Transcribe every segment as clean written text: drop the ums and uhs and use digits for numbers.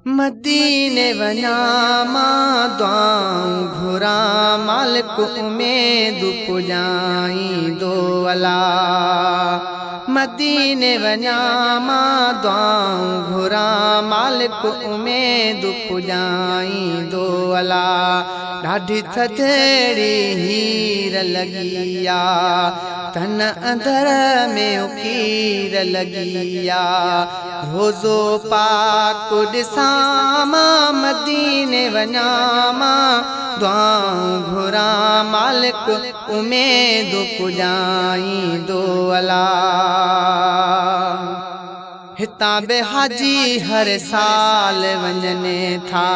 मदीने वञा मां दुआऊं घुरा मालिक उमेद पुॼाईंदो अला। मदीने वञा मां दुआऊं घुरा मालिक उमेद पुॼाईंदो अला। ॾाढी थधड़ी हीर लॻी आ, तन अंदर में उकीर लॻी आ। रोज़ो पाक ॾिसां मां मदीने वञा मां दुआऊं घुरा मालिक उमेद पुॼाईंदो अला। हितां बि हाजी हर साल वञनि था,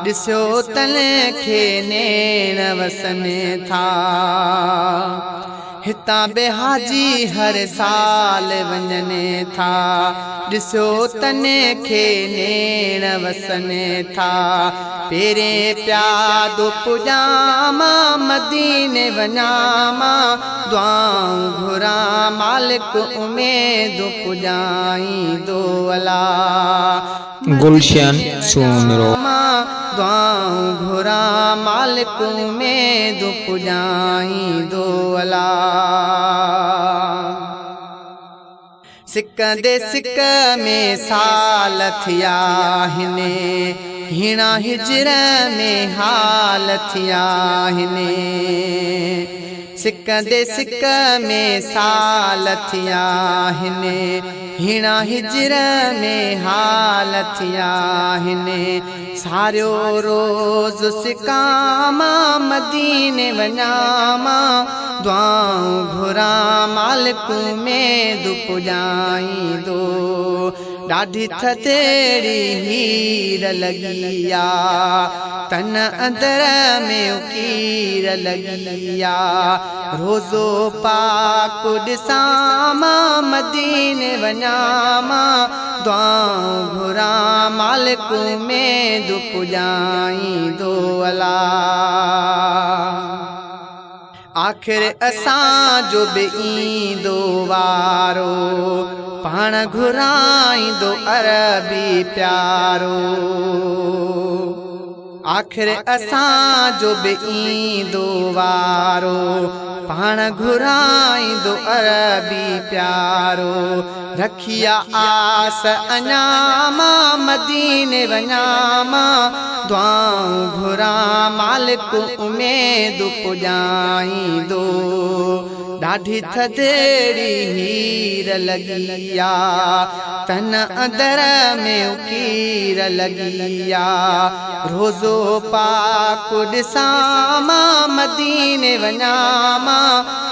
ॾिसो तन खे नेण वसनि था। हितां बि हाजी हर साल वञनि था, ॾिसो तन खे नेण वसनि था। पहिरें प्यादो पुॼा मां मदीने वञा मां दुआऊं घुरा मालिक उमेद पुॼाईंदो अला। गुलशन सूमरो दुआऊं घुरा मालिक उमेद पुॼाईंदो अला। सिक दे सिक में साल थिया हिने, हीणा हिजर में हाल थिया हिने। सिक दे सिक में साल थिया हिने, हीणा हिजर में हाल थिया हिने। सारियो रोज़ सिका मां मदीने वञा मां दुआऊं घुरा मालिक उमेद पुॼाईंदो। ॾाढी थधड़ी हीर लॻी आ, तन अंदर में उकीर लॻी आ। रोज़ो पाक ॾिसां मां मदीने वञा मां दुआऊं घुरा मालिक उमेद पुॼाईंदो अला। आख़िर असांजो बि ईंदो वारो, पाण घुराईंदो अरबी प्यारो। आख़िर असांजो बि ईंदो वारो, पाण घुराईंदो अरबी प्यारो। रखिया आस अञा मां मदीने वञा मां दुआऊं घुरा मालिक उमेद पुॼाईंदो। ॾाढी थधड़ी हीर लॻी आ, तन अंदर में उकीर लॻी आ। रोज़ो पाक ॾिसां मां मदीने वञा मां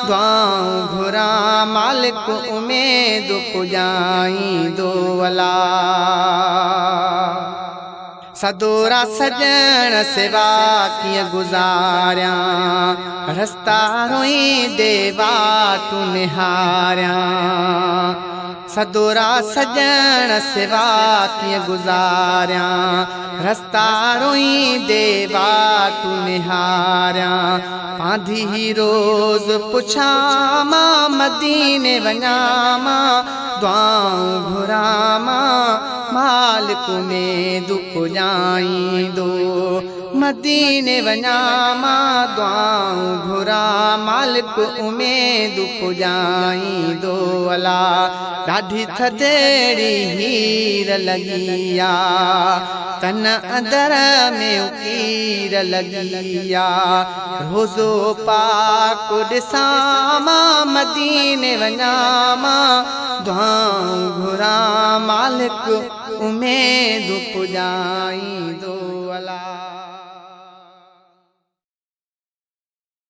दुआऊं घुरा मालिक उमेद पुॼाईंदो अला। सदोरा सजण सेवा कीअं गुज़ारियां, रस्ता रोईंदे वाटूं निहारियां। सदोरा सजण सेवा कीअं गुज़ारियां, रस्ता रोईंदे वाटूं निहारियां। पांधी रोज़ पुछां मां मदीने वञा मां दुआऊं घुरा मां मालिक उमेद पुॼाईंदो। मदीने वञा मां दुआऊं घुरा मालिक उमेद पुॼाईंदो अला। ॾाढी थधड़ी हीर लॻी आ, तन अंदर में उकीर लॻी आ। रोज़ो पाक ॾिसां मां मदीने वञा मां दुआऊं घुरा मालिक उमेद पुॼाईंदो अला।